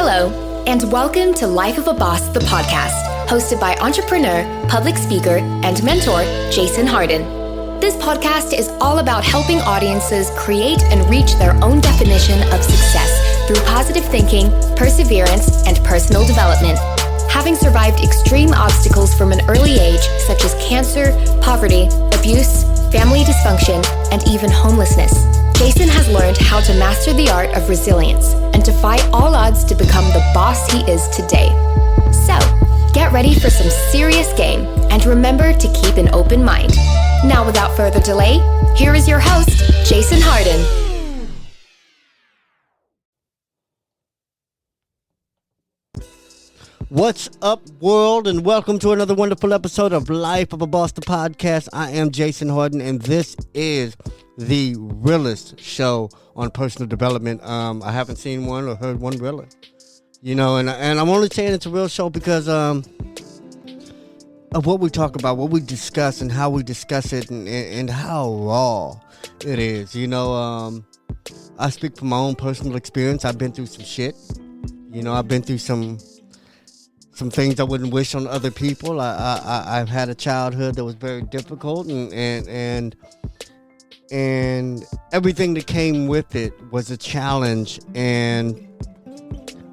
Hello, and welcome to Life of a Boss, the podcast, hosted by entrepreneur, public speaker, and mentor, Jason Hardin. This podcast is all about helping audiences create and reach their own definition of success through positive thinking, perseverance, and personal development. Having survived extreme obstacles from an early age, such as cancer, poverty, abuse, family dysfunction, and even homelessness, Jason has learned how to master the art of resilience and defy all odds to become the boss he is today. So, get ready for some serious game and remember to keep an open mind. Now, without further delay, here is your host, Jason Hardin. What's up, world, and welcome to another wonderful episode of Life of a Boss, the podcast. I am Jason Hardin, and this is the realest show on personal development. I haven't seen one or heard one realer, and I'm only saying it's a real show because of what we talk about, what we discuss, and how we discuss it, and how raw it is. I speak from my own personal experience. I've been through some shit. I've been through some things I wouldn't wish on other people. I've had a childhood that was very difficult, and everything that came with it was a challenge, and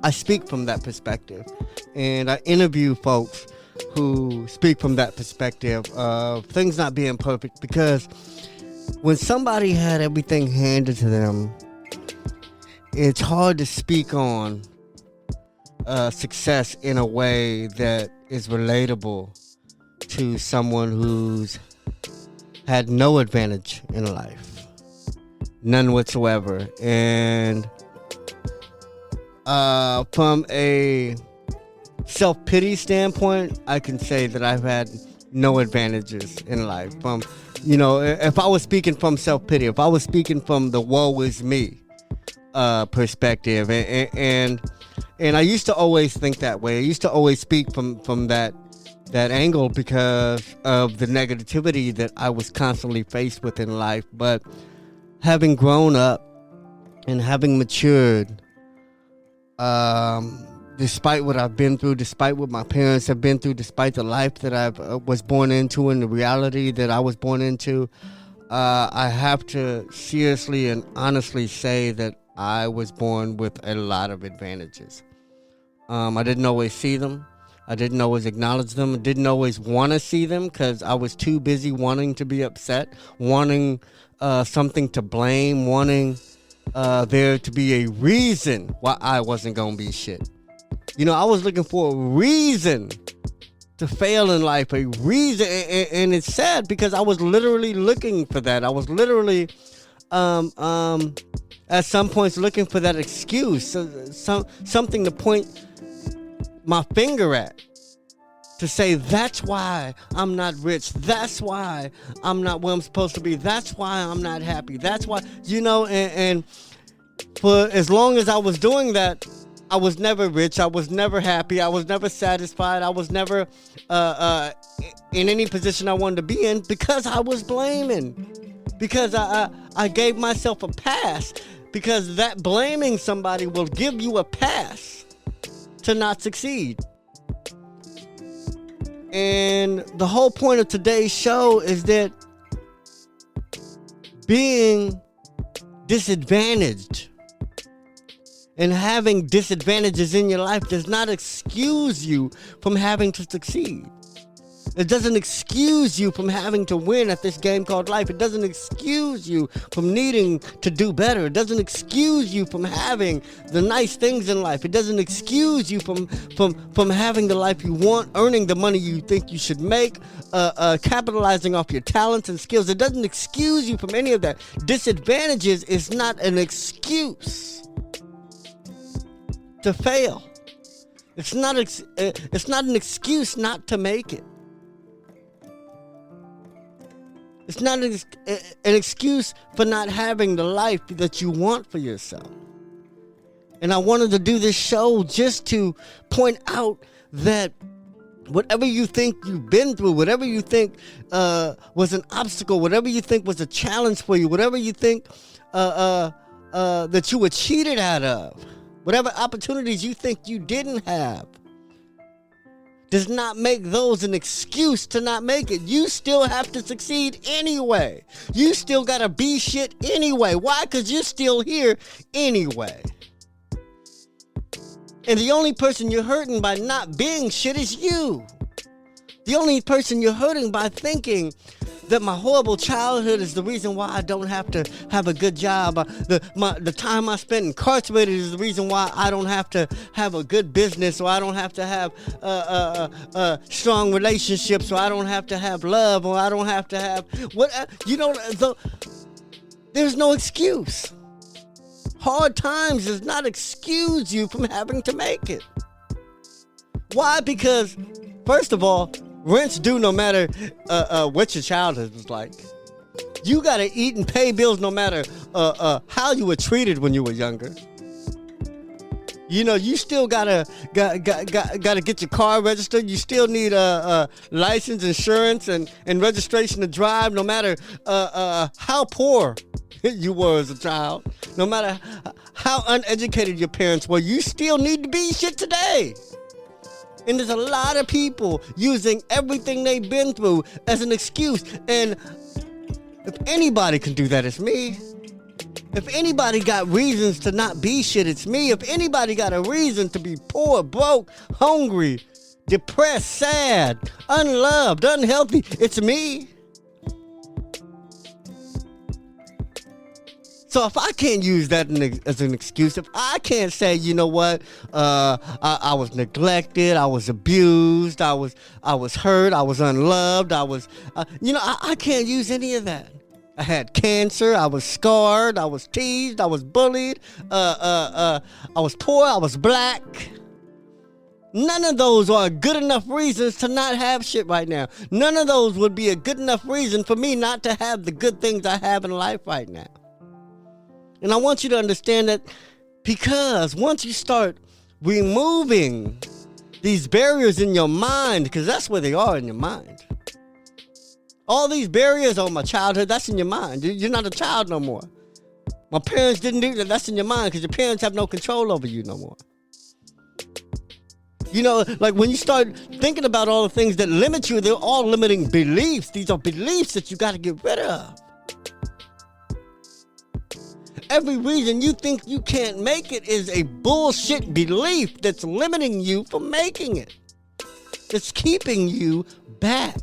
I speak from that perspective, and I interview folks who speak from that perspective of things not being perfect, because when somebody had everything handed to them, it's hard to speak on success in a way that is relatable to someone who's had no advantage in life, none whatsoever. And from a self-pity standpoint, I can say that I've had no advantages in life. If I was speaking from self-pity, if I was speaking from the woe is me perspective, and I used to always think that way. I used to always speak from that angle because of the negativity that I was constantly faced with in life. But having grown up and having matured, despite what I've been through, despite what my parents have been through, despite the life that I was born into and the reality that I was born into, I have to seriously and honestly say that I was born with a lot of advantages. I didn't always see them. I didn't always acknowledge them. I didn't always want to see them because I was too busy wanting to be upset, wanting something to blame, wanting there to be a reason why I wasn't going to be shit. I was looking for a reason to fail in life, a reason, and it's sad because I was literally looking for that. I was literally at some points looking for that excuse, something to point my finger at, to say that's why I'm not rich, that's why I'm not where I'm supposed to be, that's why I'm not happy, that's why, and for as long as I was doing that, I was never rich, I was never happy, I was never satisfied, I was never in any position I wanted to be in, because I was blaming, because I gave myself a pass, because that blaming somebody will give you a pass to not succeed. And the whole point of today's show is that being disadvantaged and having disadvantages in your life does not excuse you from having to succeed. It doesn't excuse you from having to win at this game called life. It doesn't excuse you from needing to do better. It doesn't excuse you from having the nice things in life. It doesn't excuse you from having the life you want, earning the money you think you should make, capitalizing off your talents and skills. It doesn't excuse you from any of that. Disadvantages is not an excuse to fail. It's not an excuse not to make it. It's not an excuse for not having the life that you want for yourself. And I wanted to do this show just to point out that whatever you think you've been through, whatever you think was an obstacle, whatever you think was a challenge for you, whatever you think that you were cheated out of, Whatever opportunities you think you didn't have does not make those an excuse to not make it. You still have to succeed anyway. You still gotta be shit anyway. Why? Because you're still here anyway. And the only person you're hurting by not being shit is you. The only person you're hurting by thinking that my horrible childhood is the reason why I don't have to have a good job. The time I spent incarcerated is the reason why I don't have to have a good business, or I don't have to have strong relationships, or I don't have to have love, or I don't have to have there's no excuse. Hard times does not excuse you from having to make it. Why? Because, first of all, rent's due no matter what your childhood was like. You gotta eat and pay bills no matter how you were treated when you were younger. You know, you still gotta get your car registered. You still need license, insurance, and registration to drive, no matter how poor you were as a child. No matter how uneducated your parents were, you still need to be shit today. And there's a lot of people using everything they've been through as an excuse. And if anybody can do that, it's me. If anybody got reasons to not be shit, it's me. If anybody got a reason to be poor, broke, hungry, depressed, sad, unloved, unhealthy, it's me. So if I can't use that as an excuse, if I can't say, you know what, I was neglected, I was abused, I was hurt, I was unloved, I can't use any of that. I had cancer, I was scarred, I was teased, I was bullied, I was poor, I was black. None of those are good enough reasons to not have shit right now. None of those would be a good enough reason for me not to have the good things I have in life right now. And I want you to understand that, because once you start removing these barriers in your mind, because that's where they are, in your mind. All these barriers on my childhood, that's in your mind. You're not a child no more. My parents didn't do that. That's in your mind, because your parents have no control over you no more. You know, like when you start thinking about all the things that limit you, they're all limiting beliefs. These are beliefs that you got to get rid of. Every reason you think you can't make it is a bullshit belief that's limiting you from making it. It's keeping you back.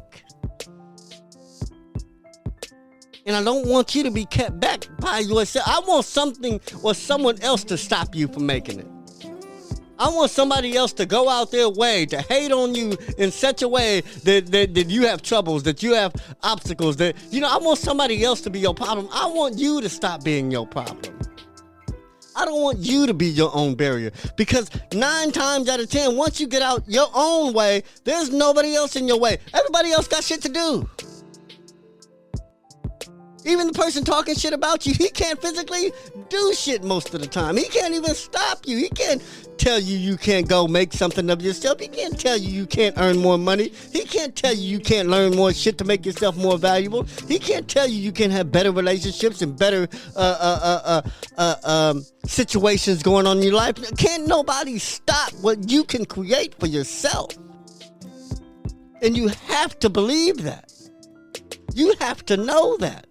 And I don't want you to be kept back by yourself. I want something or someone else to stop you from making it. I want somebody else to go out their way to hate on you in such a way that you have troubles, that you have obstacles, I want somebody else to be your problem. I want you to stop being your problem. I don't want you to be your own barrier, because 9 times out of 10, once you get out your own way, there's nobody else in your way. Everybody else got shit to do. Even the person talking shit about you, he can't physically do shit most of the time. He can't even stop you. He can't tell you you can't go make something of yourself. He can't tell you you can't earn more money. He can't tell you can't learn more shit to make yourself more valuable. He can't tell you can have better relationships and better situations going on in your life. Can't nobody stop what you can create for yourself. And you have to believe that. You have to know that.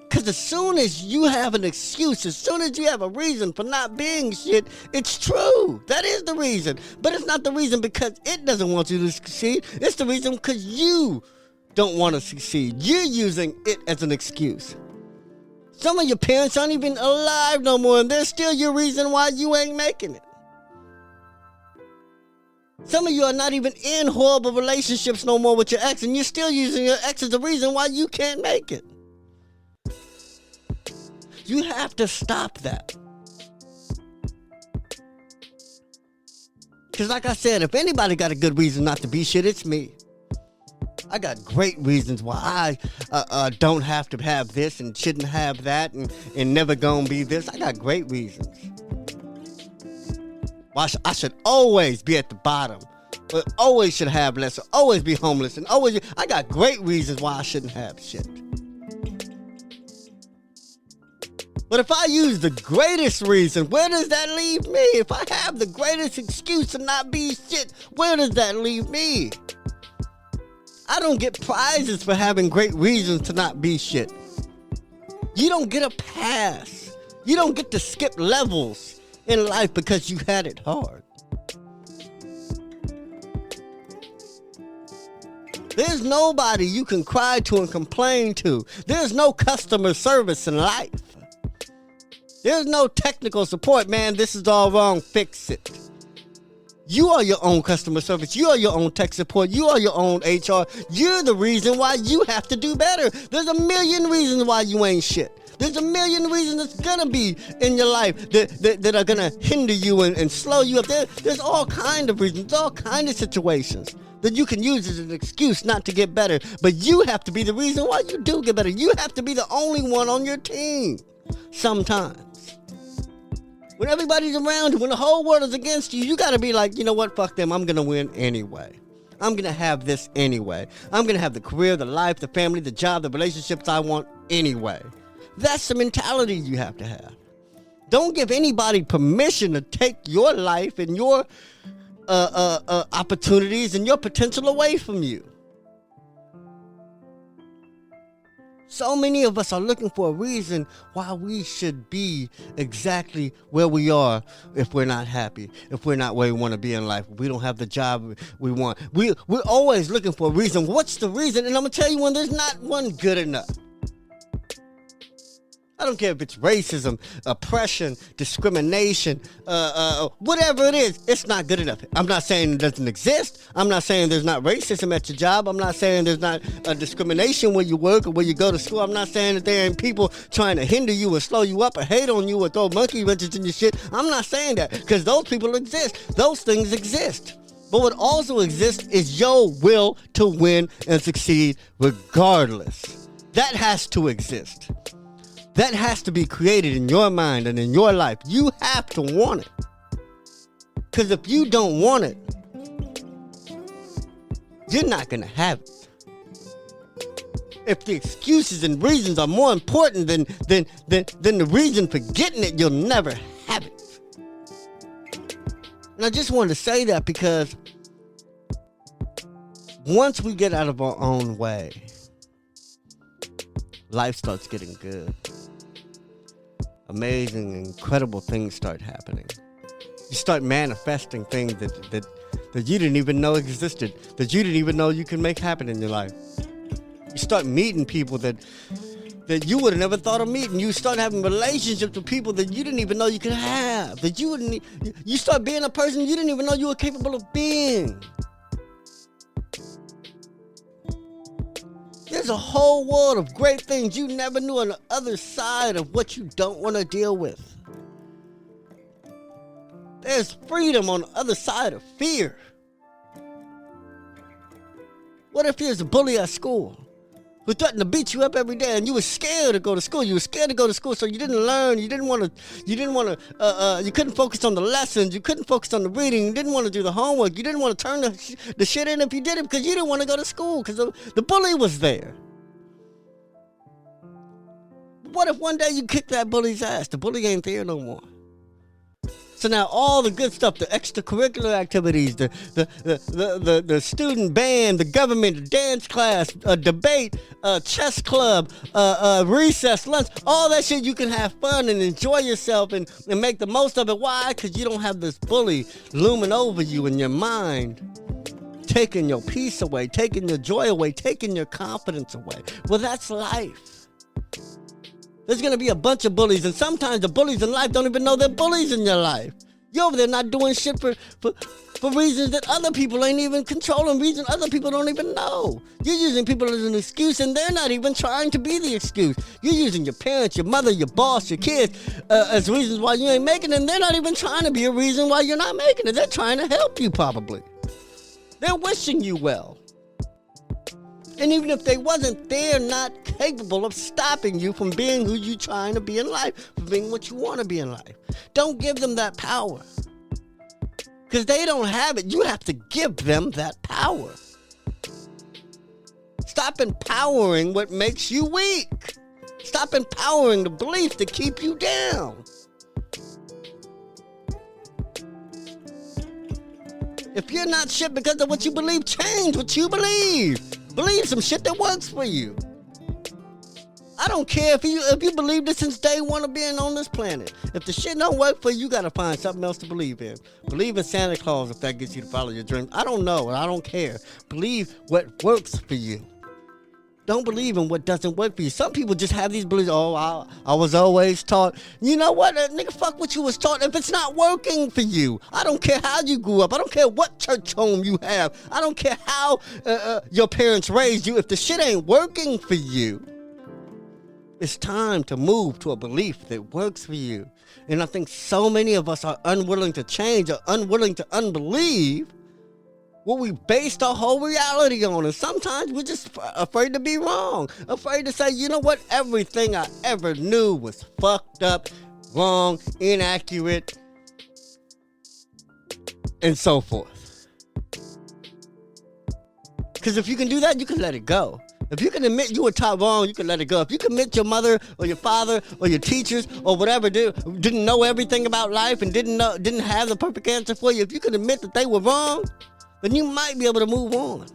Because as soon as you have an excuse, as soon as you have a reason for not being shit, it's true. That is the reason. But it's not the reason because it doesn't want you to succeed. It's the reason because you don't want to succeed. You're using it as an excuse. Some of your parents aren't even alive no more, and they're still your reason why you ain't making it. Some of you are not even in horrible relationships no more with your ex, and you're still using your ex as the reason why you can't make it. You have to stop that. Because like I said, if anybody got a good reason not to be shit, it's me. I got great reasons why I don't have to have this and shouldn't have that and never gonna be this. I got great reasons. Why I should always be at the bottom. Always should have less. Always be homeless. And always, I got great reasons why I shouldn't have shit. But if I use the greatest reason, where does that leave me? If I have the greatest excuse to not be shit, where does that leave me? I don't get prizes for having great reasons to not be shit. You don't get a pass. You don't get to skip levels in life because you had it hard. There's nobody you can cry to and complain to. There's no customer service in life. There's no technical support. Man, this is all wrong. Fix it. You are your own customer service. You are your own tech support. You are your own HR. You're the reason why you have to do better. There's a million reasons why you ain't shit. There's a million reasons that's gonna be in your life that are gonna hinder you and slow you up. There's all kind of reasons, all kind of situations that you can use as an excuse not to get better. But you have to be the reason why you do get better. You have to be the only one on your team sometimes. When everybody's around you, when the whole world is against you, you got to be like, you know what, fuck them. I'm going to win anyway. I'm going to have this anyway. I'm going to have the career, the life, the family, the job, the relationships I want anyway. That's the mentality you have to have. Don't give anybody permission to take your life and your opportunities and your potential away from you. So many of us are looking for a reason why we should be exactly where we are if we're not happy, if we're not where we want to be in life, if we don't have the job we want. We're always looking for a reason. What's the reason? And I'm going to tell you one, there's not one good enough. I don't care if it's racism, oppression, discrimination, whatever it is, it's not good enough. I'm not saying it doesn't exist. I'm not saying there's not racism at your job. I'm not saying there's not discrimination where you work or where you go to school. I'm not saying that there ain't people trying to hinder you or slow you up or hate on you or throw monkey wrenches in your shit. I'm not saying that, because those people exist. Those things exist. But what also exists is your will to win and succeed regardless. That has to exist. That has to be created in your mind and in your life. You have to want it. Because if you don't want it, you're not going to have it. If the excuses and reasons are more important than the reason for getting it, you'll never have it. And I just wanted to say that because once we get out of our own way, life starts getting good. Amazing, incredible things start happening. You start manifesting things that you didn't even know existed, that you didn't even know you can make happen in your life. You start meeting people that you would have never thought of meeting. You start having relationships with people that you didn't even know you could have. You start being a person you didn't even know you were capable of being. There's a whole world of great things you never knew on the other side of what you don't want to deal with. There's freedom on the other side of fear. What if there's a bully at school who threatened to beat you up every day and you were scared to go to school? You were scared to go to school, so you didn't learn. You couldn't focus on the lessons. You couldn't focus on the reading. You didn't want to do the homework. You didn't want to turn the shit in if you did it because you didn't want to go to school because the bully was there. What if one day you kick that bully's ass? The bully ain't there no more. So now all the good stuff, the extracurricular activities, the student band, the government, the dance class, debate, chess club, recess, lunch, all that shit, you can have fun and enjoy yourself and make the most of it. Why? Because you don't have this bully looming over you in your mind, taking your peace away, taking your joy away, taking your confidence away. Well, that's life. There's going to be a bunch of bullies, and sometimes the bullies in life don't even know they're bullies in your life. You're over there not doing shit for reasons that other people ain't even controlling, reasons other people don't even know. You're using people as an excuse, and they're not even trying to be the excuse. You're using your parents, your mother, your boss, your kids as reasons why you ain't making it, and they're not even trying to be a reason why you're not making it. They're trying to help you, probably. They're wishing you well. And even if they wasn't, they're not capable of stopping you from being who you're trying to be in life, from being what you want to be in life. Don't give them that power. Because they don't have it. You have to give them that power. Stop empowering what makes you weak. Stop empowering the beliefs that keep you down. If you're not shit because of what you believe, change what you believe. Believe some shit that works for you. I don't care if you believe this since day one of being on this planet. If the shit don't work for you, you gotta find something else to believe in. Believe in Santa Claus if that gets you to follow your dreams. I don't know, and I don't care. Believe what works for you. Don't believe in what doesn't work for you. Some people just have these beliefs. Oh, I was always taught. You know what? Nigga, fuck what you was taught if it's not working for you. I don't care how you grew up. I don't care what church home you have. I don't care how your parents raised you. If the shit ain't working for you, it's time to move to a belief that works for you. And I think so many of us are unwilling to change or unwilling to unbelieve what we based our whole reality on. And sometimes we're just afraid to be wrong. Afraid to say, you know what? Everything I ever knew was fucked up, wrong, inaccurate, and so forth. Because if you can do that, you can let it go. If you can admit you were taught wrong, you can let it go. If you can admit your mother or your father or your teachers or whatever didn't know everything about life and didn't have the perfect answer for you, if you can admit that they were wrong, then you might be able to move on.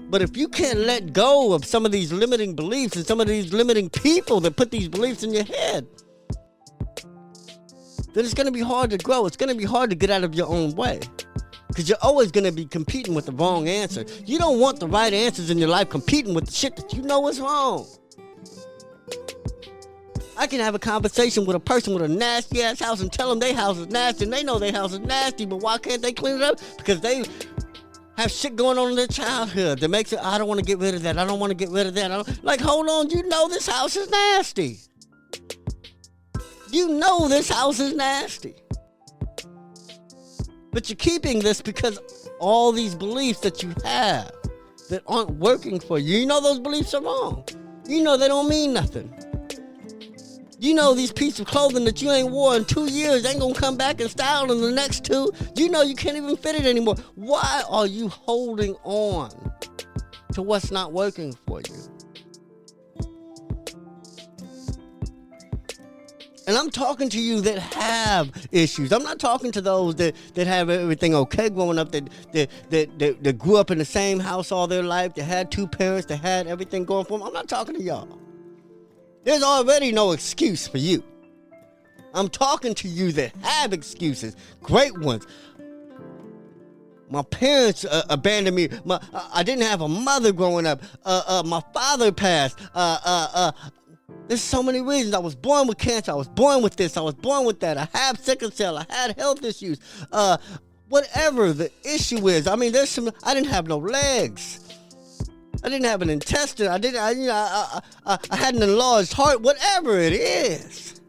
But if you can't let go of some of these limiting beliefs and some of these limiting people that put these beliefs in your head, then it's going to be hard to grow. It's going to be hard to get out of your own way. Because you're always going to be competing with the wrong answer. You don't want the right answers in your life competing with the shit that you know is wrong. I can have a conversation with a person with a nasty ass house and tell them their house is nasty and they know their house is nasty, but why can't they clean it up? Because they have shit going on in their childhood that makes it, I don't want to get rid of that. I don't want to get rid of that. Like, hold on, you know this house is nasty. You know this house is nasty. But you're keeping this because all these beliefs that you have that aren't working for you, you know those beliefs are wrong. You know they don't mean nothing. You know these pieces of clothing that you ain't wore in 2 years ain't gonna come back in style in the next 2. You know you can't even fit it anymore. Why are you holding on to what's not working for you? And I'm talking to you that have issues. I'm not talking to those that have everything okay growing up, that grew up in the same house all their life, that had 2 parents, that had everything going for them. I'm not talking to y'all. There's already no excuse for you. I'm talking to you that have excuses, great ones. My parents abandoned me. I didn't have a mother growing up. My father passed. There's so many reasons. I was born with cancer. I was born with this. I was born with that. I have sickle cell. I had health issues. Whatever the issue is. I mean, I didn't have no legs. I didn't have an intestine. I had an enlarged heart. Whatever it is.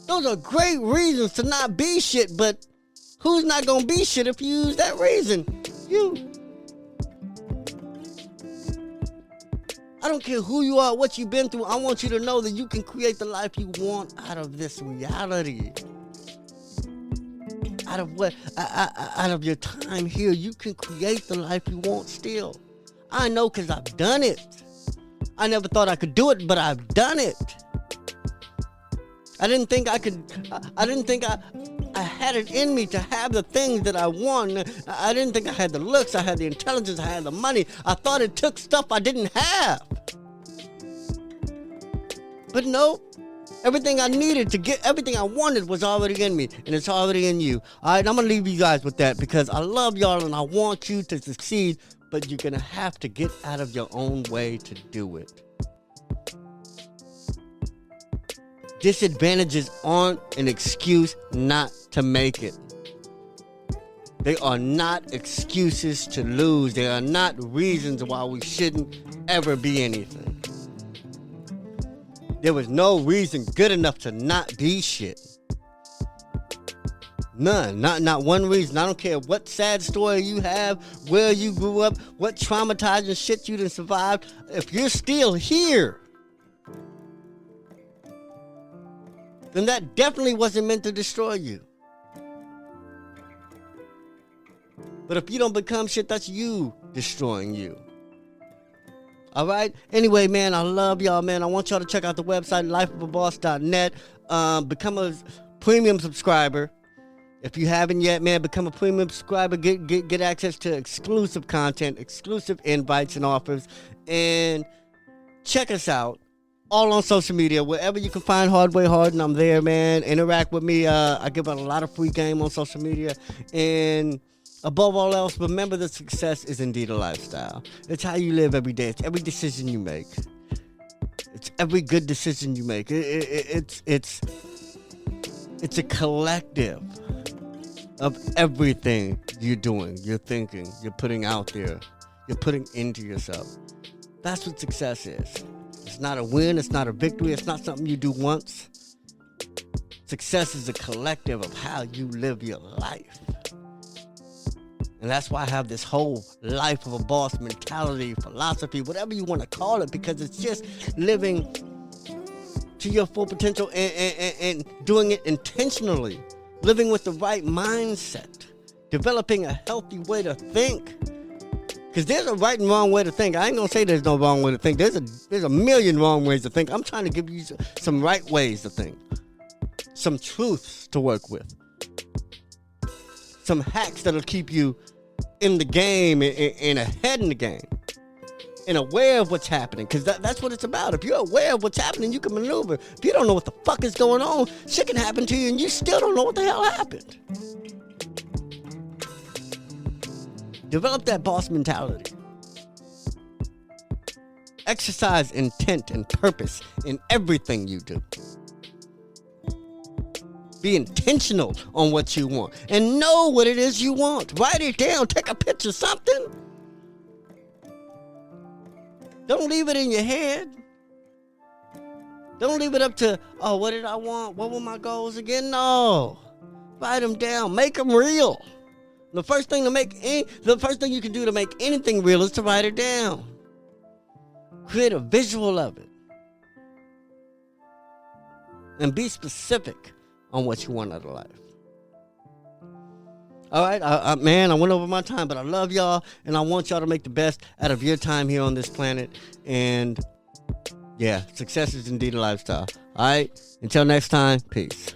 Those are great reasons to not be shit, but who's not gonna be shit if you use that reason? You. I don't care who you are, what you've been through. I want you to know that you can create the life you want out of this reality. Out of your time here, you can create the life you want still. I know because I've done it. I never thought I could do it, but I've done it. I didn't think I had it in me to have the things that I want. I didn't think I had the looks, I had the intelligence, I had the money. I thought it took stuff I didn't have. But no, everything I needed to get, everything I wanted was already in me, and it's already in you. All right, I'm going to leave you guys with that because I love y'all and I want you to succeed, but you're going to have to get out of your own way to do it. Disadvantages aren't an excuse not to make it. They are not excuses to lose. They are not reasons why we shouldn't ever be anything. There was no reason good enough to not be shit. None. Not one reason. I don't care what sad story you have, where you grew up, what traumatizing shit you done survived. If you're still here, then that definitely wasn't meant to destroy you. But if you don't become shit, that's you destroying you. All right? Anyway, man, I love y'all, man. I want y'all to check out the website, lifeofaboss.net. Become a premium subscriber. If you haven't yet, man, become a premium subscriber. Get access to exclusive content, exclusive invites and offers. And check us out all on social media. Wherever you can find Hardway Hardin, I'm there, man. Interact with me. I give out a lot of free game on social media. And above all else, remember that success is indeed a lifestyle. It's how you live every day. It's every decision you make. It's every good decision you make. It's a collective of everything you're doing, you're thinking, you're putting out there, you're putting into yourself. That's what success is. It's not a win. It's not a victory. It's not something you do once. Success is a collective of how you live your life. And that's why I have this whole life of a boss mentality, philosophy, whatever you want to call it, because it's just living to your full potential and doing it intentionally, living with the right mindset, developing a healthy way to think. Because there's a right and wrong way to think. I ain't going to say there's no wrong way to think. There's a million wrong ways to think. I'm trying to give you some right ways to think, some truths to work with, some hacks that'll keep you in the game and ahead in the game and aware of what's happening, because that's what it's about. If you're aware of what's happening, you can maneuver. If you don't know what the fuck is going on, shit can happen to you and you still don't know what the hell happened. Develop that boss mentality. Exercise intent and purpose in everything you do. Be intentional on what you want and know what it is you want. Write it down. Take a picture, something. Don't leave it in your head. Don't leave it up to, oh, what did I want? What were my goals again? No. Write them down. Make them real. The first thing you can do to make anything real is to write it down. Create a visual of it. And be specific on what you want out of life. All right, man, I went over my time, but I love y'all, and I want y'all to make the best out of your time here on this planet. And yeah, success is indeed a lifestyle. All right, until next time, peace.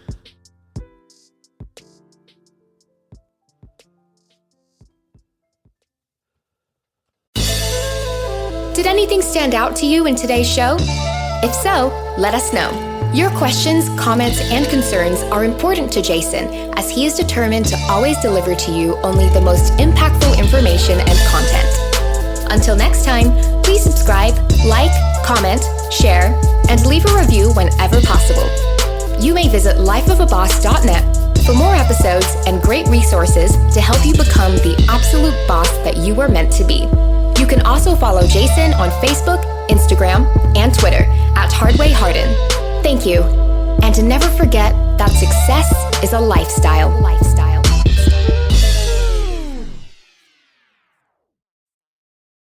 Did anything stand out to you in today's show? If so, let us know. Your questions, comments, and concerns are important to Jason, as he is determined to always deliver to you only the most impactful information and content. Until next time, please subscribe, like, comment, share, and leave a review whenever possible. You may visit lifeofaboss.net for more episodes and great resources to help you become the absolute boss that you were meant to be. You can also follow Jason on Facebook, Instagram, and Twitter at Hardway Hardin. Thank you. And to never forget that success is a lifestyle.